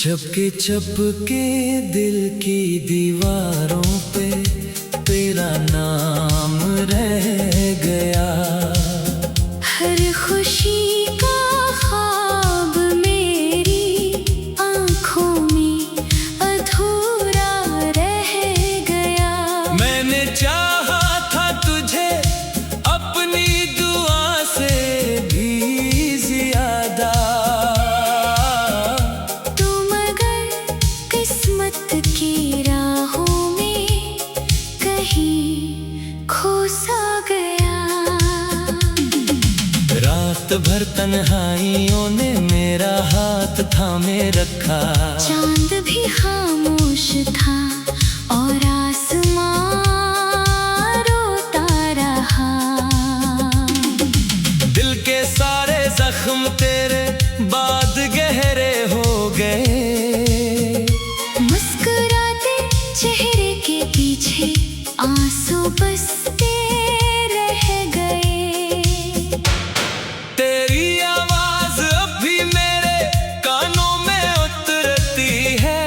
झपके झपके दिल की दीवारों पे तेरा नाम रह गया। हर खुशी का ख्वाब मेरी आँखों में अधूरा रह गया। मैंने चाहा था तुझे अपनी दुआ से भी ज्यादा, तू मगर किस्मत की राहों में कहीं खो सा गया। रात भर तन्हाइयों ने मेरा हाथ थामे रखा। चांद भी खामोश था और आसमां रोता रहा। दिल के सारे जख्म तेरे बाद गहरे हो गए। मुस्कुराते चेहरे के पीछे आंसू बसते रह गए। तेरी आवाज अब भी मेरे कानों में उतरती है।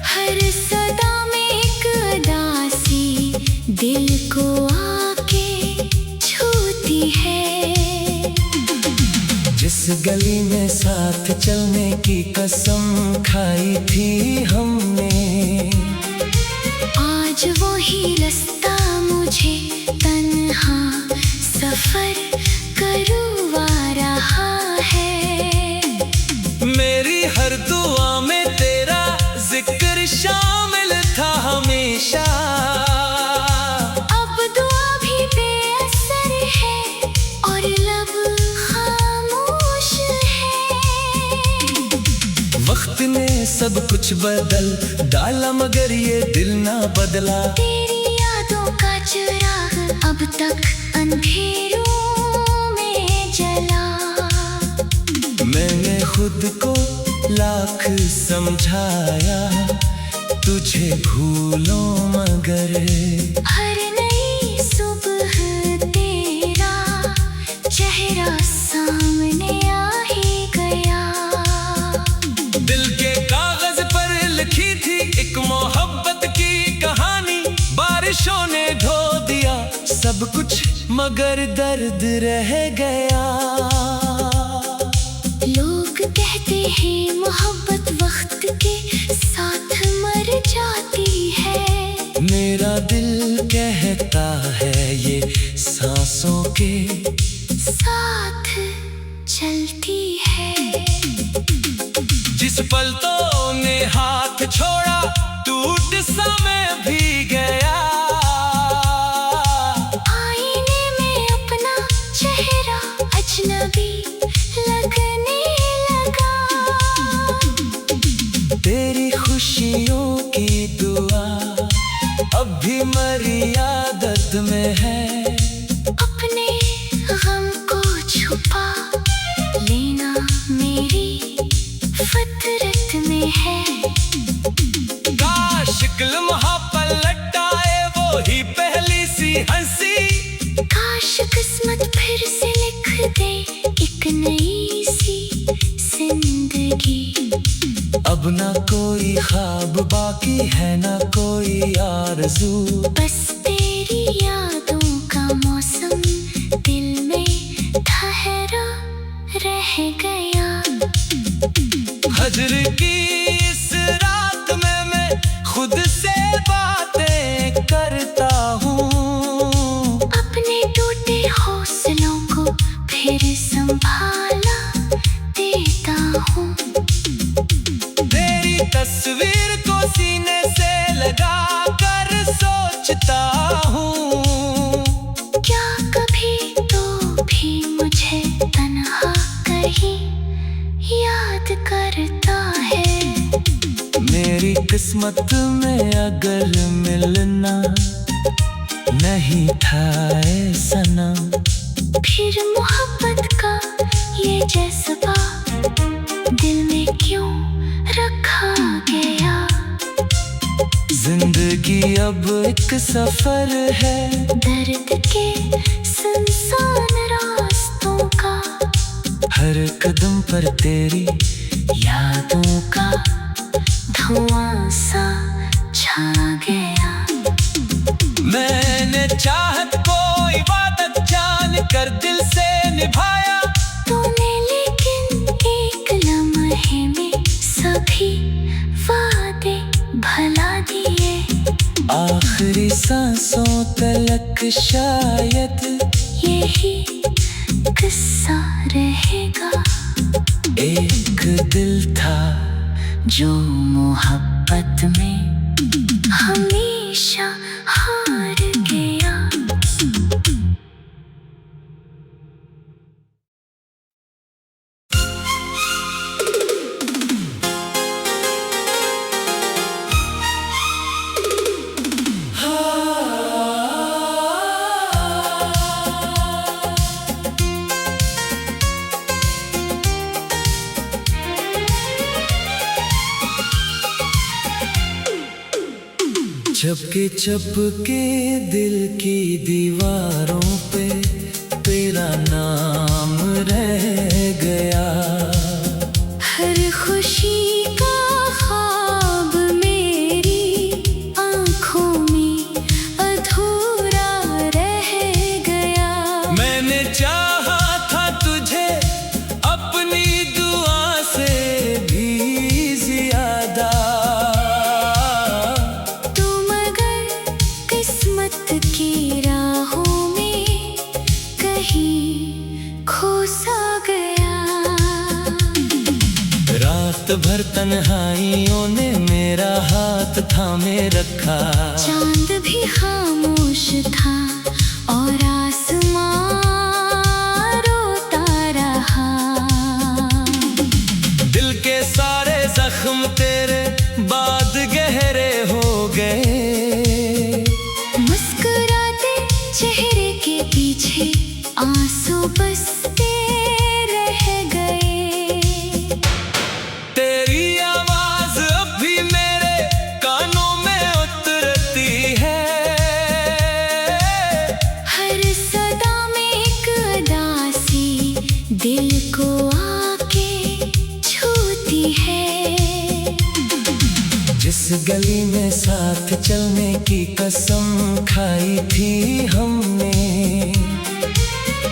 हर सदा में एक उदासी दिल को आके छूती है। जिस गली में साथ चलने की कसम खाई थी हमने, आज वही रास्ता मुझे तन्हा सफर करवा रहा है। मेरी हर दुआ में तेरा जिक्र शामिल था हमेशा। अब दुआ भी बेअसर है और लब खामोश है। वक्त ने सब कुछ बदल डाला मगर ये दिल ना बदला। तेरी यादों का चिराग अब तक अंधेरों में जला। मैंने खुद को लाख समझाया तुझे भूलो मगर हर नई सुबह तेरा चेहरा सामने आ ही गया। दिल के कागज पर लिखी थी एक मोहब्बत की कहानी। बारिशों ने धो दिया सब कुछ मगर दर्द रह गया। लोग कहते हैं मोहब्बत वक्त के साथ मर जाती है। मेरा दिल कहता है ये सांसों के साथ चलती है। जिस पल तो ने हाथ छोड़ा टूट सा मैं भी गया। आईने में अपना चेहरा अजनबी लगने लगा। तेरी खुशियों की दुआ अब भी मर्यादत में है। अपने गम को छुपा लेना मेरी फितरत में है। काश लम्हा पलट आए वो ही पहली सी हंसी। काश किस्मत फिर से लिख दे एक नई सी जिंदगी। अब ना कोई ख्वाब बाकी है ना कोई आरज़ू। बस तेरी यादों का मौसम दिल में ठहरा रह गया। हजर की इस रात में मैं खुद से बातें करता हूँ। अपने टूटे हौसलों को फिर संभाला देता हूँ। तेरी तस्वीर को सीने से लगा कर सोचता हूँ। क्या कभी तो भी मुझे तन्हा कहीं याद करता है। मेरी किस्मत में अगर मिलना नहीं था ऐ सनम, फिर मोहब्बत का ये जज्बा दिल में क्यों रखा गया। जिंदगी अब एक सफर है दर्द के सुनसान रास्तों का। हर कदम पर तेरी यादों का धुआं सा छा गया। मैंने चाहत को इबादत जान कर दिल से निभाया, तूने लेकिन एक लम्हे में सभी वादे भुला दिए। आखिरी सांसों तलक शायद यही किस्सा रहेगा। एक दिल था जो मोहब्बत में हमेशा हार गया। चपके चपके दिल की दीवारों पे तेरा नाम रह गया। हर खुशी का ख्वाब मेरी आँखों में अधूरा रह गया। मैंने चाहा था तुझे अपनी दुआ से भी ज्यादा, की राहों में कहीं खो सा गया। रात भर तन्हाइयों ने मेरा हाथ थामे रखा। चांद भी खामोश था और आसमां रोता रहा। दिल के सारे जख्म तेरे बाद गहरे हो गए। चेहरे के पीछे आंसू बसते रह गए। तेरी आवाज अब भी मेरे कानों में उतरती है। हर सदा में एक उदासी दिल को आके छूती है। जिस गली में साथ चलने की कसम खाई थी हमने,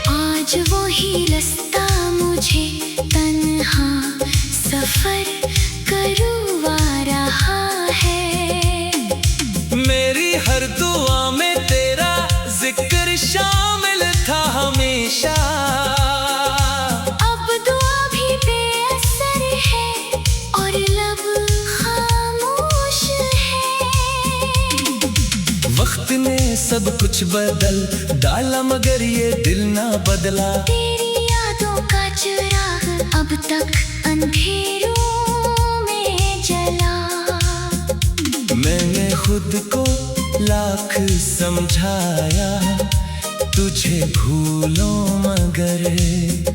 आज वही रास्ता मुझे तन्हा सफर करवा रहा है। मेरी हर दुआ में तेरा जिक्र शामिल था हमेशा। अब दुआ भी बेअसर है और लब वक्त ने सब कुछ बदल डाला मगर ये दिल ना बदला। तेरी यादों का चिराग अब तक अंधेरों में जला। मैंने खुद को लाख समझाया तुझे भूलो मगर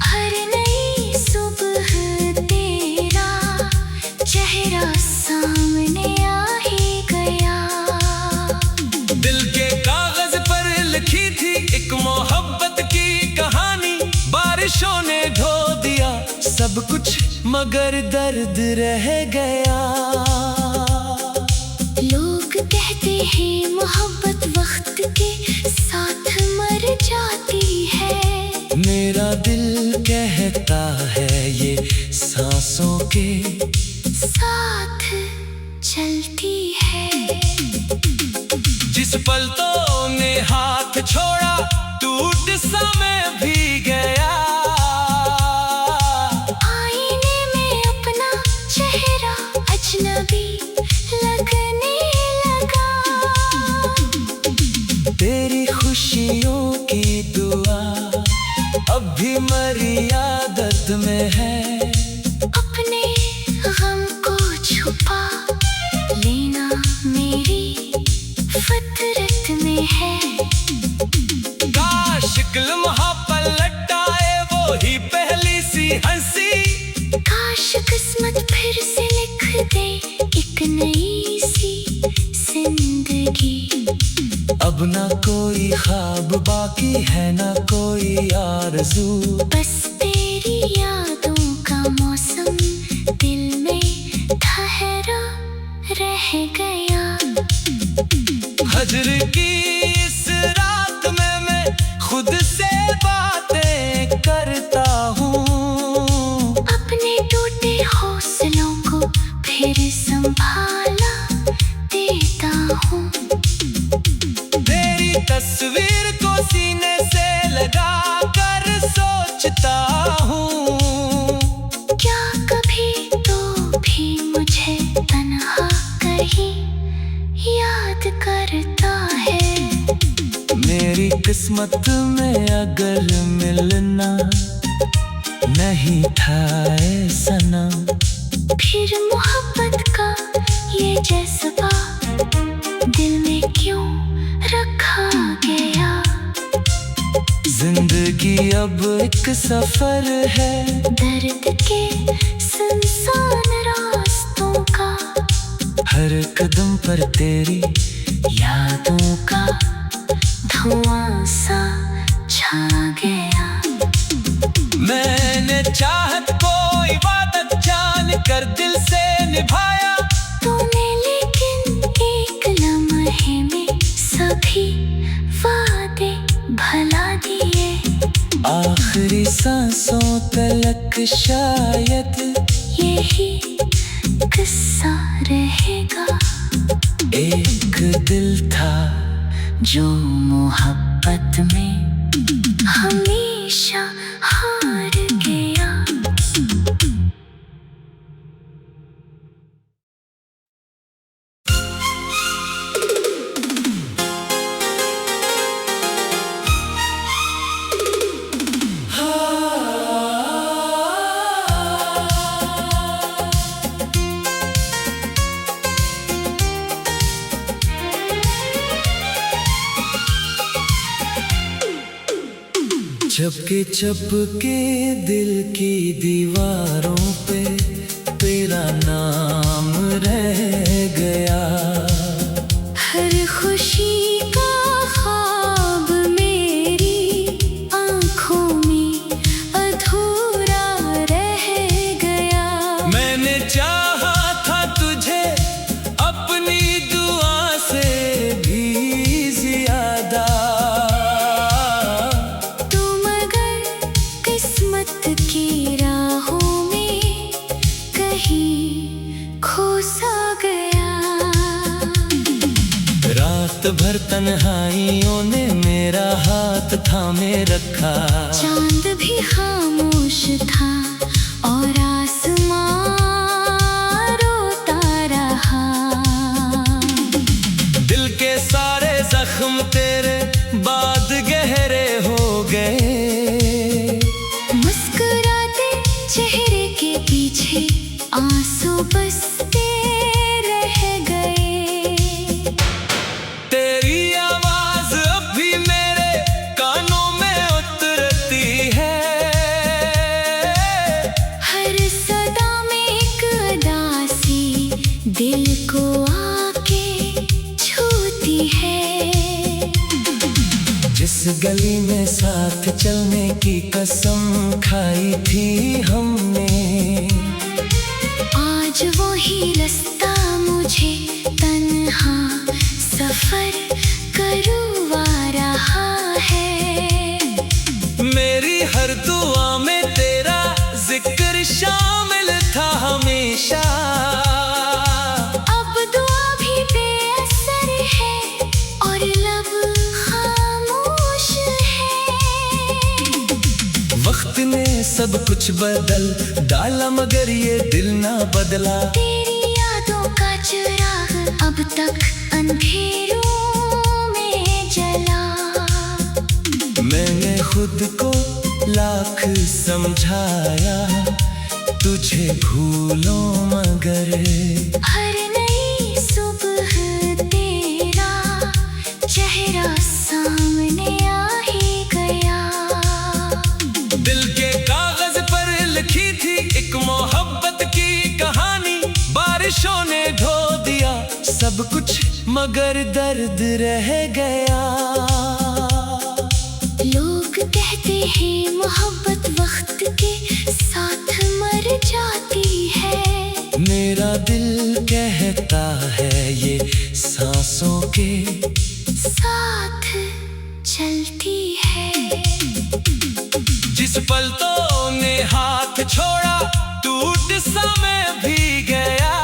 हर नई सुबह तेरा चेहरा सामने आ ही गया। दिल के कागज पर लिखी थी एक मोहब्बत की कहानी, बारिशों ने ढो दिया सब कुछ मगर दर्द रह गया। लोग कहते हैं मोहब्बत वक्त के साथ मर जाती है। मेरा दिल कहता है ये सांसों के साथ चलती है। जिस पल तो ने हाथ छोड़ा टूट सा मैं भी गया। आईने में अपना चेहरा अजनबी लगने लगा। तेरी खुशियों की दुआ अब भी मर्यादत में है। अपने गम को छुपा लेना मेरी फितरत में है। काश लम्हा पलट आए वो ही पहली सी हंसी। काश किस्मत फिर से लिख दे एक नई सी जिंदगी। अब ना कोई ख्वाब बाकी है ना कोई आरज़ू, बस तेरी यादों का मौसम दिल गया। हजर की इस रात में मैं खुद से बातें करता हूँ। अपने टूटे हौसलों को फिर संभाला देता हूँ। तेरी तस्वीर को सीने से लगा कर सोचता हूँ। क्या कभी तो भी मुझे तन्हा कहीं याद करता है। मेरी किस्मत में अगर मिलना नहीं था ऐ सनम, फिर मोहब्बत का ये जज्बा दिल में क्यों रखा गया। जिंदगी अब एक सफर है, दर्द के सुनसान रास्तों का। हर कदम पर तेरी यादों का धुआं सा छा गया। मैंने चाहत को इबादत जान कर दिल से निभाया। तूने लेकिन एक लम्हे में सभी वादे भुला दिए। आखिरी सांसों तलक शायद यही किस्सा रहेगा। एक दिल था जो मोहब्बत में हमेशा हार गया। चपके चपके दिल की दीवारों पे तेरा नाम रह गया। हर खुशी का ख्वाब मेरी आँखों में अधूरा रह गया। मैंने चाहा था तुझे अपनी दुआ से भी ज्यादा। की राहों में कहीं खो सा गया। रात भर तन्हाइयों ने मेरा हाथ थामे रखा। चांद भी खामोश था और आसमां रोता रहा। दिल के सारे जख्म तेरे बाद गहरे हो गए। चेहरे के पीछे आंसू बसते रह गए। तेरी आवाज अब भी मेरे कानों में उतरती है। हर सदा में एक उदासी दिल को आके छूती है। जिस गली में साथ चलने की कसम खाई थी हमने, आज वही रास्ता मुझे तन्हा सफर करवा रहा है। मेरी हर दुआ में तेरा जिक्र शामिल था हमेशा। अब दुआ भी बेअसर है और लब खामोश है। वक्त ने सब कुछ बदल डाला मगर ये दिल ना बदला। तेरी यादों का चिराग अब तक अंधेरों में जला। मैंने खुद को लाख समझाया तुझे भूलो मगर हर नई सुबह तेरा चेहरा सामने आ ही गया। दिल के कागज पर लिखी थी एक मोहब्बत की कहानी। बारिशों ने धो दिया सब कुछ मगर दर्द रह गया। लोग कहते हैं मोहब्बत वक्त के साथ मर जाती है। मेरा दिल कह रहता है ये सांसों के साथ चलती है। जिस पल तो ने हाथ छोड़ा टूट सा मैं भी गया।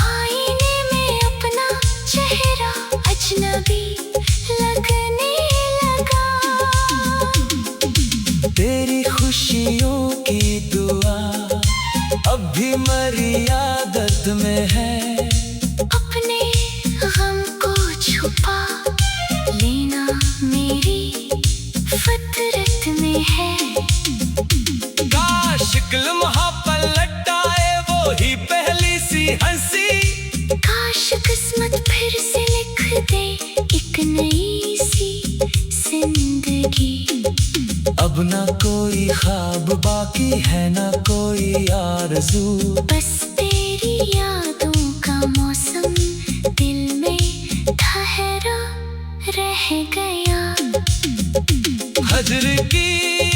आईने में अपना चेहरा अजनबी लगने लगा। तेरी खुशियों की दुआ अब भी मर्यादत में है। अपने गम को छुपा लेना मेरी फितरत में है। काश लम्हा पलट आए वो ही पहली सी हंसी। काश किस्मत फिर से लिख दे एक नई सी जिंदगी। अब ना कोई ख्वाब बाकी है ना कोई आरज़ू। बस तेरी यादों का मौसम दिल में ठहरा रह गया। हजर की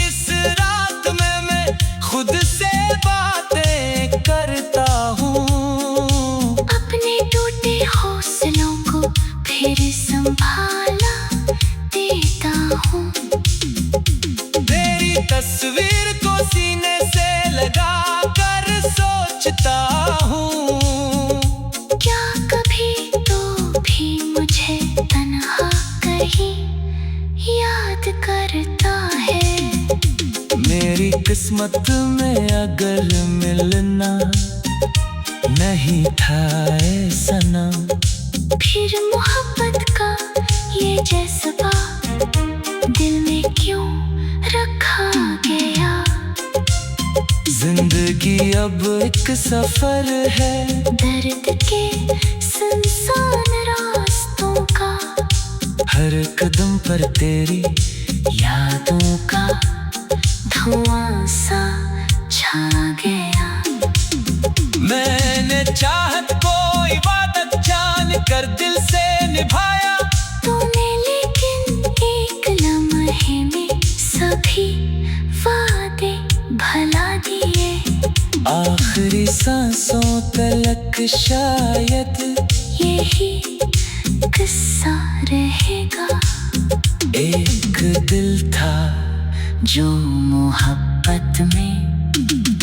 इस रात में मैं खुद से बातें करता हूँ। अपने टूटे हौसलों को फिर संभाला देता हूँ। तेरी तस्वीर को सीने से लगा कर सोचता हूँ। क्या कभी तो भी मुझे तन्हा कहीं याद करता है। मेरी किस्मत में अगर मिलना नहीं था ऐ सनम, फिर मोहब्बत का ये जज्बा दिल में क्यों रखा गया। जिंदगी अब एक सफर है दर्द के सुनसान रास्तों का। हर कदम पर तेरी यादों का धुआं सा छा गया। मैंने चाहत को इबादत जान कर दिल से निभाया। तूने लेकिन एक लम्हे में सभी वादे भुला दिए। आखिरी सांसों तलक शायद यही किस्सा रहेगा। एक दिल था जो मोहब्बत में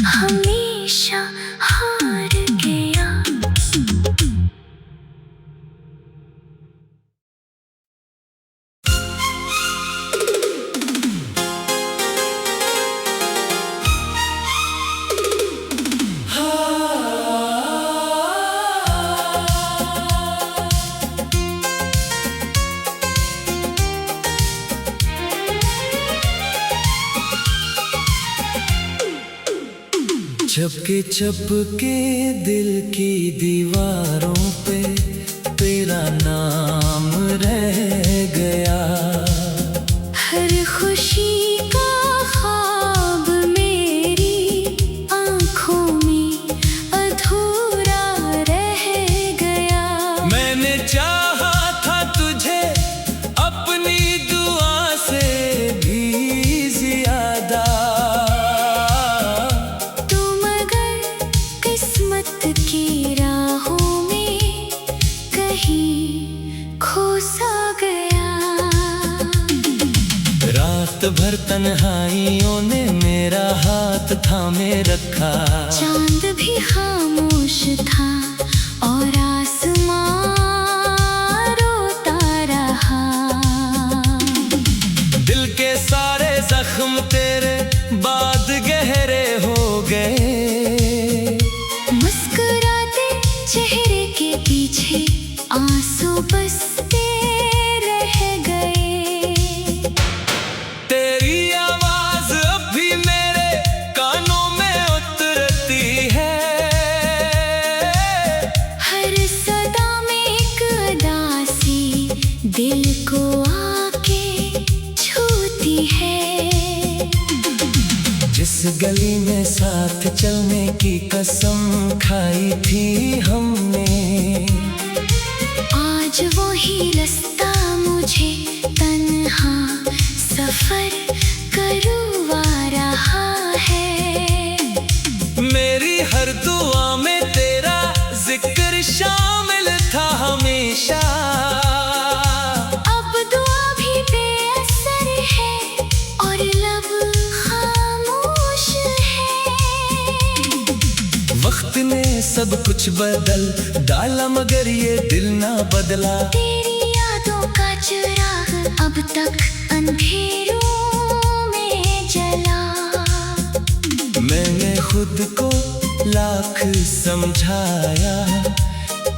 हमेशा हार गया। चपके चपके दिल की दीवारों पे तेरा नाम रह गया। हर खुशी का ख्वाब मेरी आँखों में अधूरा रह गया। मैंने चाहा था तुझे अपनी दुआ से भी ज्यादा। की राहों में कहीं खो सा गया। रात भर तन्हाइयों ने मेरा हाथ थामे रखा। चांद भी खामोश था और आसमां रोता रहा। दिल के सारे जख्म तेरे बाद गहरे हो गए। चेहरे के पीछे आंसू बसते रह गए। तेरी आवाज अब भी मेरे कानों में उतरती है। हर सदा में एक अदासी दिल को आके छूती है। जिस गली में साथ चलने की कसम खाई थी हमने, आज वही रास्ता मुझे तन्हा सफर करवा रहा है। मेरी हर दुआ में तेरा सब कुछ बदल डाला मगर ये दिल ना बदला। तेरी यादों का चिराग अब तक अंधेरों में जला। मैंने खुद को लाख समझाया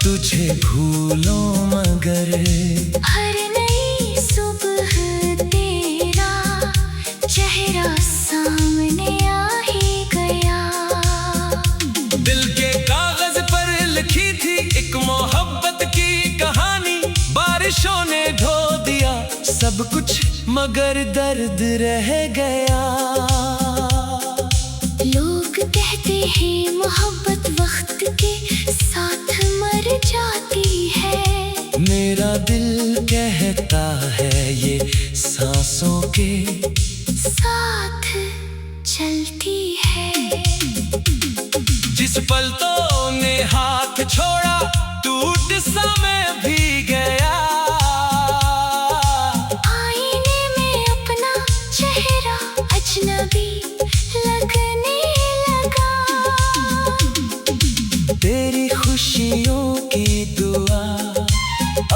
तुझे भूलो मगर हर नई सुबह तेरा चेहरा सामने आ ही गया। दिल के कागज पर लिखी थी एक मोहब्बत की कहानी, बारिशों ने ढो दिया सब कुछ मगर दर्द रह गया। लोग कहते हैं मोहब्बत वक्त के साथ मर जाती है। मेरा दिल कहता है ये सांसों के साथ चलती है। जिस पल तो ने हाथ छोड़ा टूट सा मैं भी गया। आईने में अपना चेहरा अजनबी लगने लगा। तेरी खुशियों की दुआ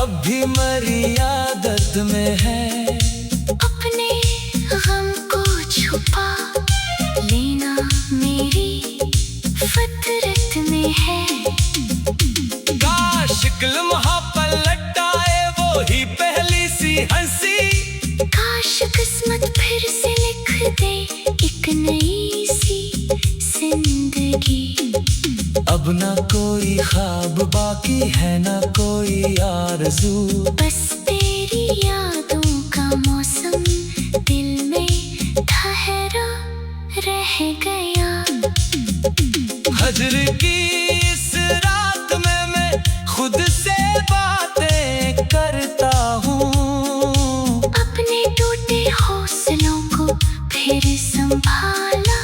अब भी मेरी आदत में है। अपने गम को छुपा लेना मेरी फितरत में है। काश लम्हा पलट आए वो ही पहली सी हंसी। काश किस्मत फिर से लिख दे एक नई सी जिंदगी। अब ना कोई ख्वाब बाकी है ना कोई आरज़ू, बस तेरी यादों का मौसम दिल में ठहरा रह गया। हजर की इस रात में मैं खुद से बातें करता हूँ। अपने टूटे हौसलों को फिर संभाला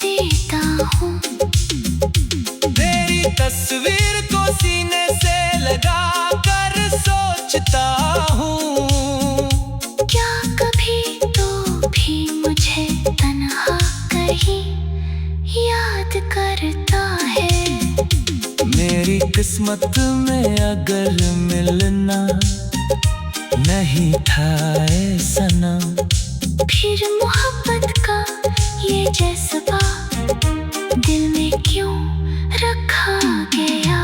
देता हूँ। तेरी तस्वीर को सीने से लगा कर सोचता हूँ। क्या कभी तो भी मुझे तन्हा कहीं याद करता है। मेरी किस्मत में अगर मिलना नहीं था ऐ सनम, फिर मोहब्बत का ये जज्बा दिल में क्यों रखा गया।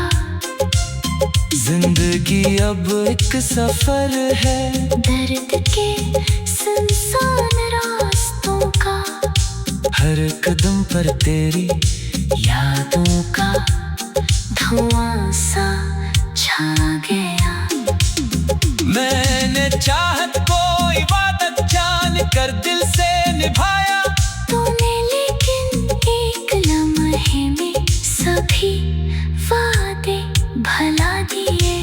जिंदगी अब एक सफर है दर्द के सुनसान रास्तों का। हर कदम पर तेरी यादों का धुआं सा छा गया। मैंने चाहत को इबादत जान कर दिल से निभाया। तूने लेकिन एक लम्हे में सभी वादे भुला दिए।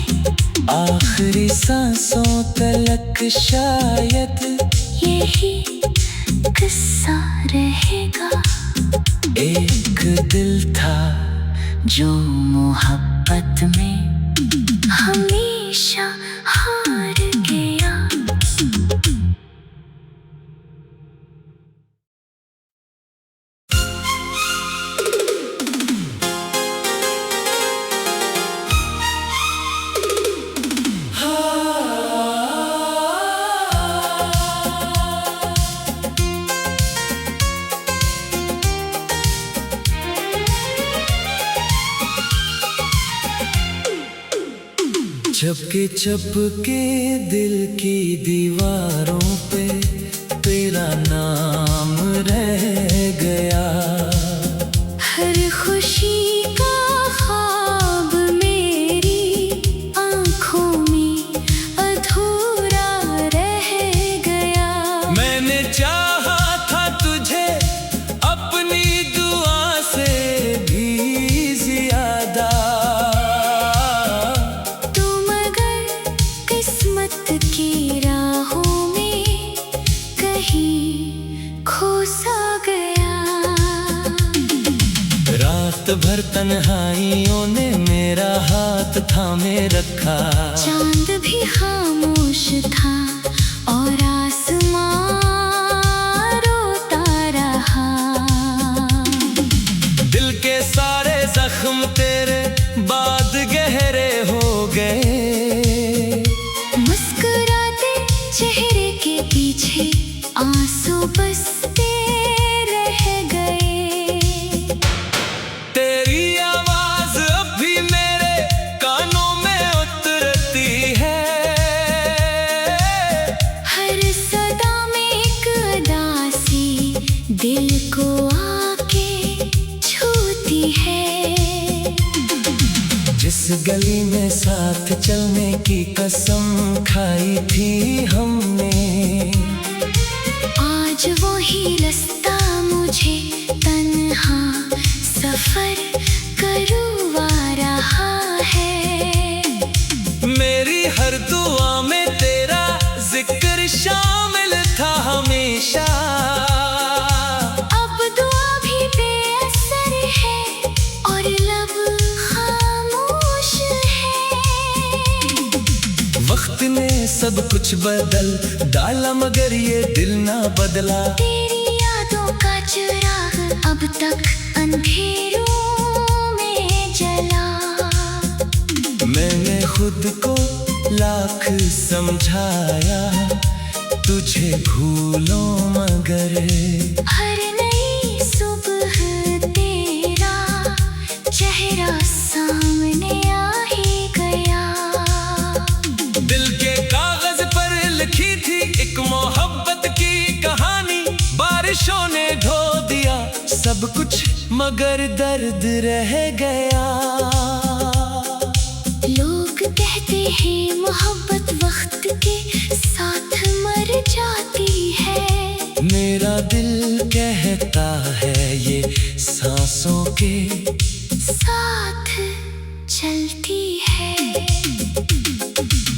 आखिरी सांसों तलक शायद यही किस्सा रहेगा। एक दिल था जो मोहब्बत में हमेशा हार गया। चपके चपके दिल की दीवारों पे तेरा नाम रह गया। हर खुशी का ख्वाब मेरी आँखों में अधूरा रह गया। मैंने चाहा था तुझे अपनी दुआ से भी ज्यादा। तुम अगर किस्मत की राहों में कहीं खो सा गया। रात भर तन्हाइयों ने मेरा हाथ थामे रखा। चांद भी खामोश था और आसमां रोता रहा। दिल के सारे जख्म तेरे चेहरे के पीछे आंसू बसते रह गए। तेरी आवाज अब भी मेरे कानों में उतरती है। हर सदा में एक उदासी दिल को आके छूती है। जिस गली में साथ चलने की कसम खाई थी हमने, आज वही रास्ता मुझे तन्हा सफर करवा रहा है। मेरी हर दुआ में तेरा जिक्र शामिल था हमेशा। अब दुआ भी बेअसर है और लब खामोश है। वक्त ने सब कुछ बदल डाला मगर ये दिल ना बदला। तेरी यादों का चिराग अब तक अंधेरों में जला। मैंने खुद को लाख समझाया तुझे भूलो मगर हर नई सुबह तेरा चेहरा सामने आ ही गया। दिल के कागज पर लिखी थी एक मोहब्बत की कहानी, बारिशों ने ढो दिया सब कुछ मगर दर्द रह गया। लोग कहते हैं मोहब्बत वक्त के साथ मर जाती है। मेरा दिल कहता है ये सांसों के साथ चलती है।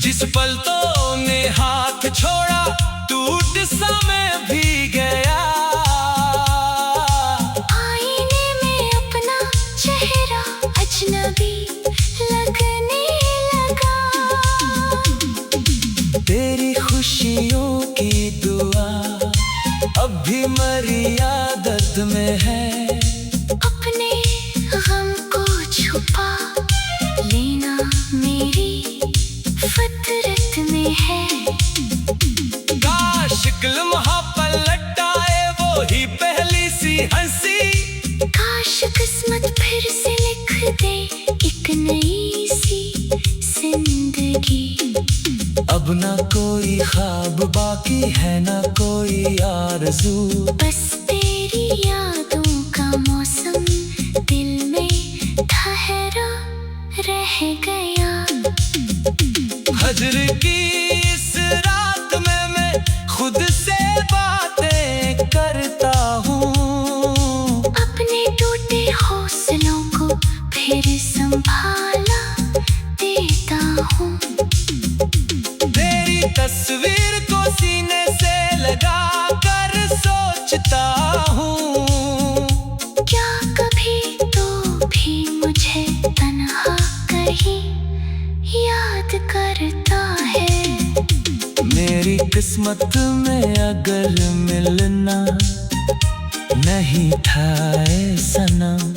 जिस पल तो ने हाथ छोड़ा टूट सा मैं भी गया। आईने में अपना चेहरा अजनबी लगने लगा। तेरी खुशियों की दुआ अब भी मर्यादत में है। अपने गम को छुपा लेना मेरी फितरत में है। काश लम्हा पलट आए वो ही पहली सी हंसी। काश किस्मत फिर से लिख दे एक नई सी जिंदगी। अब ना कोई ख्वाब बाकी है ना कोई आरज़ू। बस तेरी यादों का मौसम दिल में ठहरा रह गया। हजर की इस रात में मैं खुद से बातें करता हूँ। अपने टूटे हौसलों को फिर संभाला देता हूँ। तेरी तस्वीर को सीने से लगा कर सोचता हूँ। क्या कभी तो भी मुझे तन्हा कहीं याद करता है। मेरी किस्मत में अगर मिलना नहीं था ऐ सनम,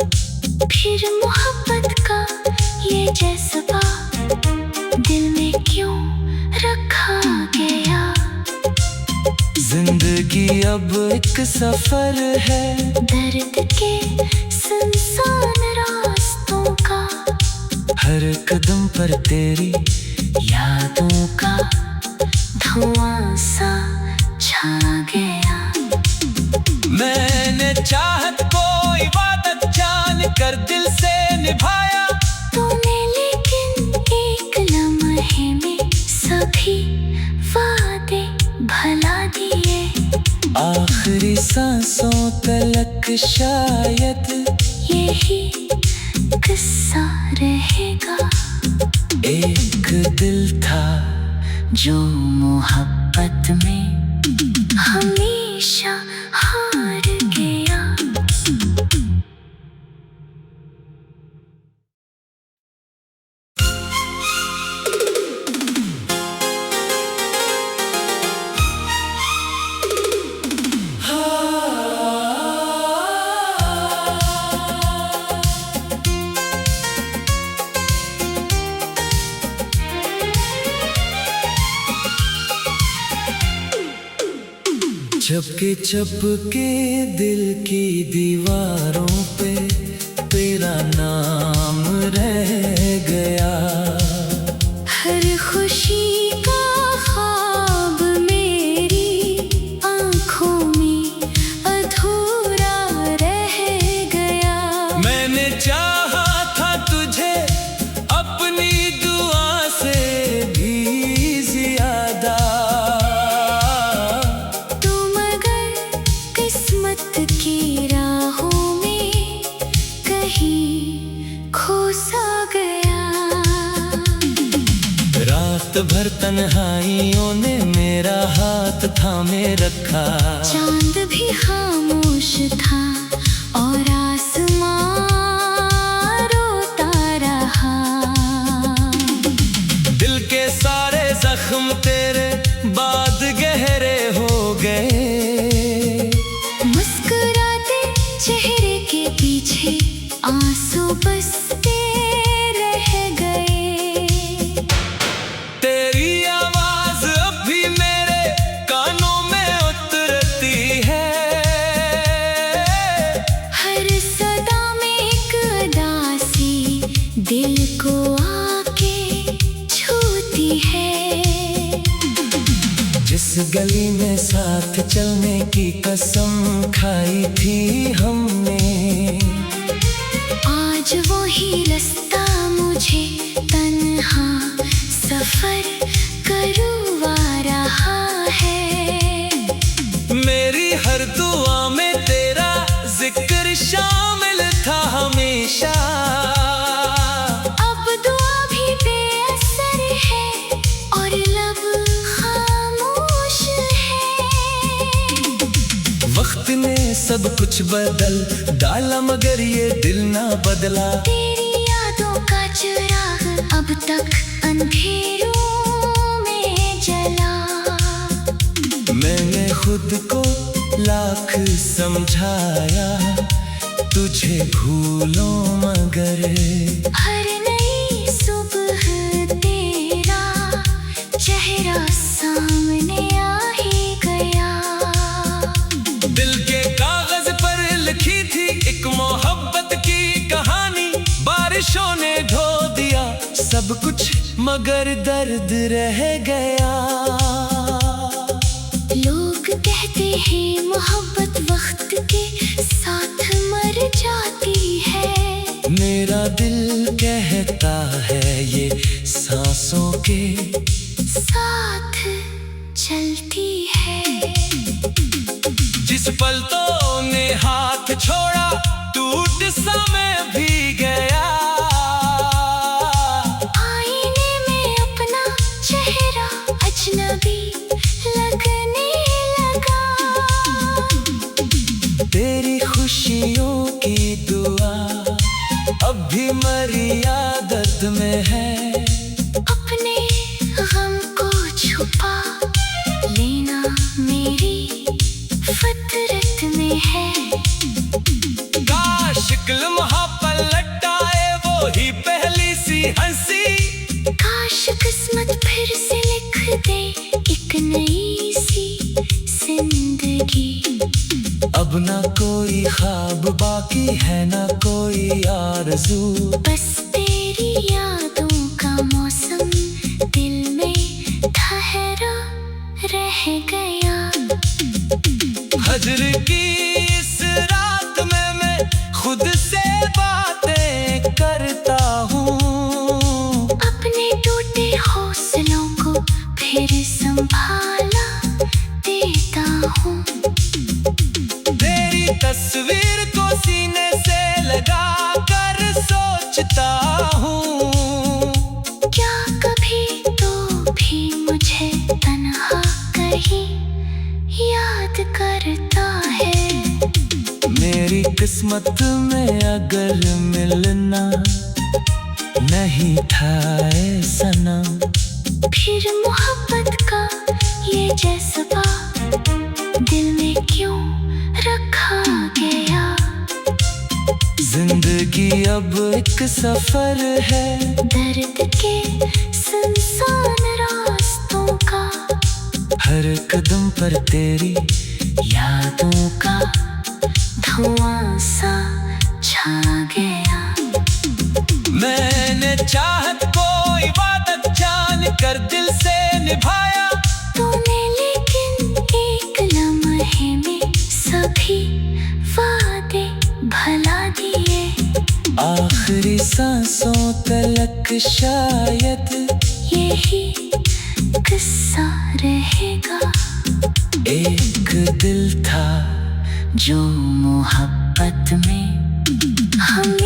फिर मोहब्बत का ये जज्बा दिल में क्यों रखा गया। जिंदगी अब एक सफर है दर्द के सुनसान रास्तों का। हर कदम पर तेरी यादों का धुआं सा छा गया। मैंने चाहत को इबादत जान कर दिल से निभाया। तूने लेकिन एक लम्हे में सभी वादे भुला दिए। आखिरी सांसों तलक शायद यही किस्सा रहेगा। एक दिल था जो मोहब्बत में हमेशा हार गया। चपके चपके दिल की दीवारों पे तेरा नाम रह गया। हर खुशी का ख्वाब मेरी आंखों में अधूरा रह गया। मैंने चाहा था तुझे अपनी दुआ से भी ज्यादा, तुम अगर किस्मत की राहों में कहीं खो सा गया। रात भर तन्हाइयों ने मेरा हाथ थामे रखा। चांद भी खामोश था और आसमां रोता रहा। दिल के सारे जख्म तेरे बाद गहरे हो गए। मुस्कुराते चेहरे के पीछे आंसू बसते रह गए। तेरी आवाज अब भी मेरे कानों में उतरती है। हर सदा में एक उदासी दिल को आके छूती है। जिस गली में साथ चलने की कसम खाई थी हमने, आज वही रास्ता मुझे तन्हा सफर करवा रहा है। मेरी हर दुआ में तेरा जिक्र शामिल था हमेशा। अब दुआ भी बेअसर है और लब खामोश है। वक्त ने सब कुछ बदल डाला मगर ये दिल ना बदला। तेरी यादों का चिराग अब तक अंधेरों में जला। मैंने खुद को लाख समझाया तुझे भूलो मगर हर नई सुबह तेरा चेहरा सामने आ ही गया। दिल के कागज पर लिखी थी एक मोहब्बत की कहानी। बारिशों ने ढो दिया सब कुछ मगर दर्द रह गया। लोग कहते हैं मोहब्बत वक्त के साथ मर जाती है। मेरा दिल कहता है ये सांसों के साथ चलती है। जिस पल तो ने हाथ छोड़ा टूट सा मैं भी गया। आईने में अपना चेहरा अजनबी लगने लगा। तेरी खुशियों की दुआ अब भी मर्यादत में है। अपने गम को छुपा लेना मेरी फितरत में है। काश लम्हा पलट आए वो ही पहली सी हंसी। काश किस्मत फिर से लिख दे एक नई सी जिंदगी। अब ना कोई ख्वाब बाकी है ना कोई आरज़ू। बस तेरी यादों का मौसम दिल में ठहरा रह गया। हजर की इस रात में मैं खुद से बातें करता हूँ। अपने टूटे हौसलों को फिर संभाला देता हूँ। तेरी तस्वीर को सीने से लगा कर सोचता हूँ। क्या कभी तो भी मुझे तन्हा कहीं याद करता है। मेरी किस्मत में अगर मिलना नहीं था ऐ सनम, फिर मोहब्बत का ये जज्बा दिल में क्यों रखा गया। जिंदगी अब एक सफर है दर्द के सुनसान रास्तों का। हर कदम पर तेरी यादों का धुआं सा छा गया। मैंने चाहत को इबादत जान कर दिल से निभाया, तूने लेकिन एक लम्हे में सभी वादे भुला दिए। आखिरी सांसों तलक शायद यही किस्सा रहेगा। एक दिल था जो मोहब्बत में हमें